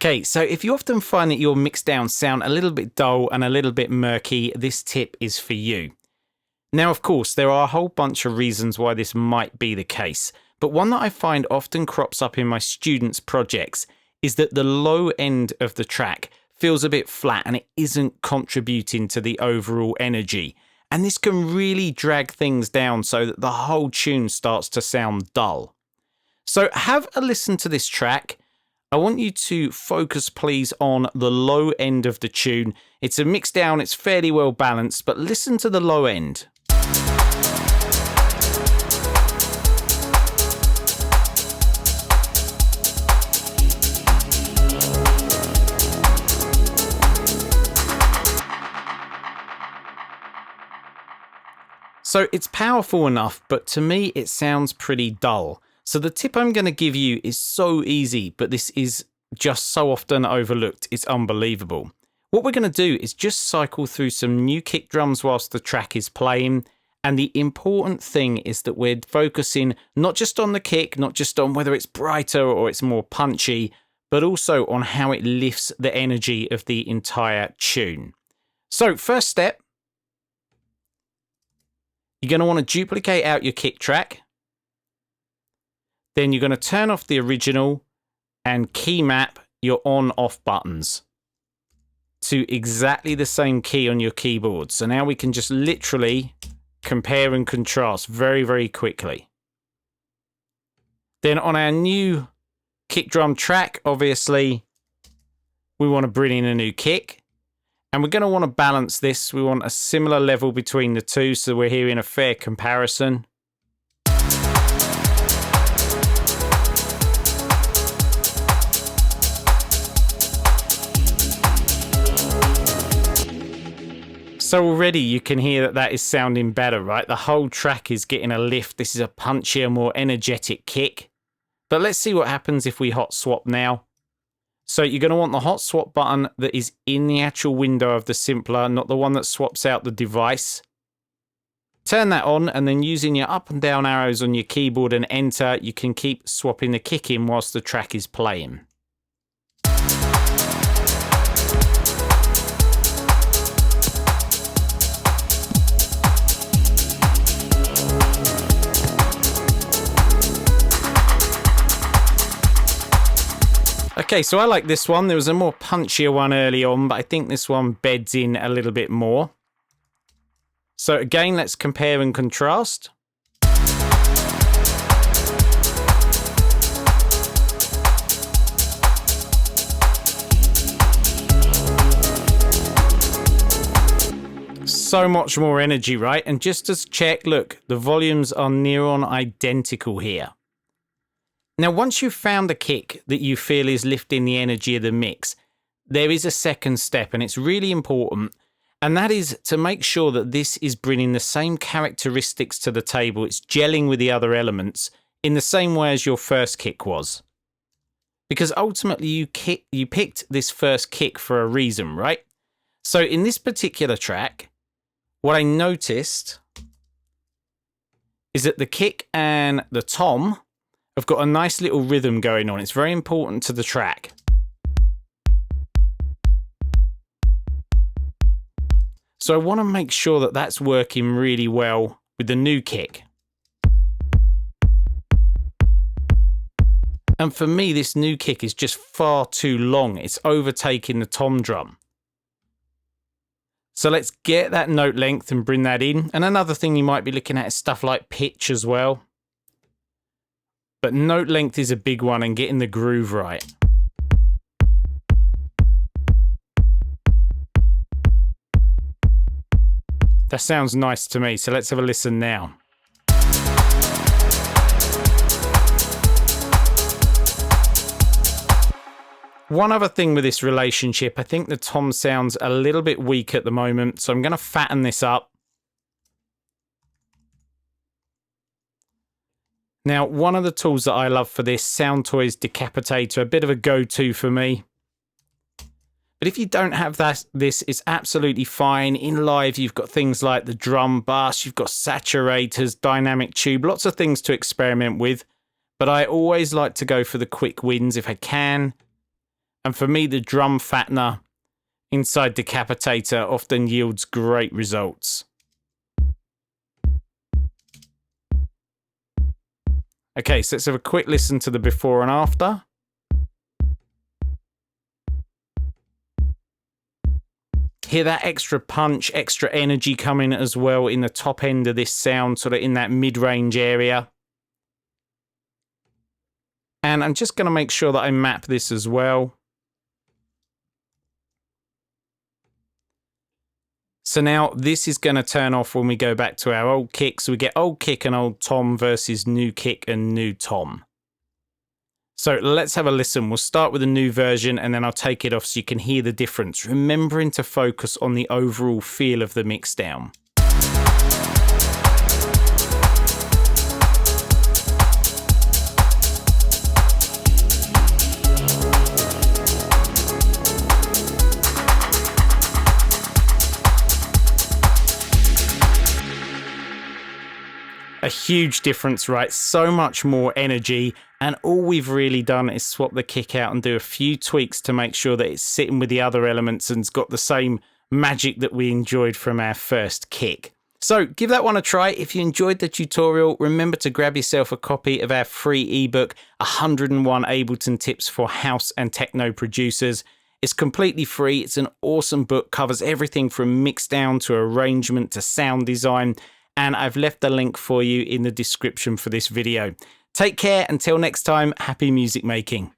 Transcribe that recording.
Okay, so if you often find that your mixdowns sound a little bit dull and a little bit murky, this tip is for you. Now, of course, there are a whole bunch of reasons why this might be the case, but one that I find often crops up in my students' projects is that the low end of the track feels a bit flat and it isn't contributing to the overall energy. And this can really drag things down so that the whole tune starts to sound dull. So have a listen to this track. I want you to focus, please, on the low end of the tune. It's a mixdown, it's fairly well balanced, but listen to the low end. So it's powerful enough, but to me it sounds pretty dull. So the tip I'm going to give you is so easy, but this is just so often overlooked, it's unbelievable. What we're going to do is just cycle through some new kick drums whilst the track is playing. And the important thing is that we're focusing not just on the kick, not just on whether it's brighter or it's more punchy, but also on how it lifts the energy of the entire tune. So first step, you're going to want to duplicate out your kick track. Then you're going to turn off the original and key map your on-off buttons to exactly the same key on your keyboard. So now we can just literally compare and contrast very, very quickly. Then on our new kick drum track, obviously, we want to bring in a new kick. And we're going to want to balance this. We want a similar level between the two, so we're hearing a fair comparison. So already you can hear that is sounding better, right? The whole track is getting a lift. This is a punchier, more energetic kick. But let's see what happens if we hot swap now. So you're going to want the hot swap button that is in the actual window of the simpler, not the one that swaps out the device. Turn that on, and then using your up and down arrows on your keyboard and enter, you can keep swapping the kick in whilst the track is playing. Okay, so I like this one. There was a more punchier one early on, but I think this one beds in a little bit more. So again, let's compare and contrast. So much more energy, right? And just to check, look, the volumes are near on identical here. Now, once you've found a kick that you feel is lifting the energy of the mix, there is a second step, and it's really important, and that is to make sure that this is bringing the same characteristics to the table. It's gelling with the other elements in the same way as your first kick was. Because ultimately you picked this first kick for a reason, right? So in this particular track, what I noticed is that the kick and the tom have got a nice little rhythm going on. It's very important to the track. So I want to make sure that that's working really well with the new kick. And for me, this new kick is just far too long. It's overtaking the tom drum. So let's get that note length and bring that in. And another thing you might be looking at is stuff like pitch as well. But note length is a big one, and getting the groove right. That sounds nice to me, so let's have a listen now. One other thing with this relationship, I think the tom sounds a little bit weak at the moment, so I'm going to fatten this up. Now, one of the tools that I love for this, Soundtoys Decapitator, a bit of a go-to for me. But if you don't have this is absolutely fine. In live, you've got things like the drum bus, you've got saturators, dynamic tube, lots of things to experiment with. But I always like to go for the quick wins if I can. And for me, the drum fattener inside Decapitator often yields great results. Okay, so let's have a quick listen to the before and after. Hear that extra punch, extra energy coming as well in the top end of this sound, sort of in that mid-range area. And I'm just going to make sure that I map this as well. So now this is going to turn off when we go back to our old kick. So we get old kick and old tom versus new kick and new tom. So let's have a listen. We'll start with a new version and then I'll take it off so you can hear the difference, remembering to focus on the overall feel of the mixdown. A huge difference, right? So much more energy, and all we've really done is swap the kick out and do a few tweaks to make sure that it's sitting with the other elements and's got the same magic that we enjoyed from our first kick. So give that one a try. If you enjoyed the tutorial, remember to grab yourself a copy of our free ebook, 101 Ableton Tips for House and Techno Producers. It's completely free. It's an awesome book, covers everything from mixdown to arrangement to sound design. And I've left the link for you in the description for this video. Take care. Until next time, happy music making.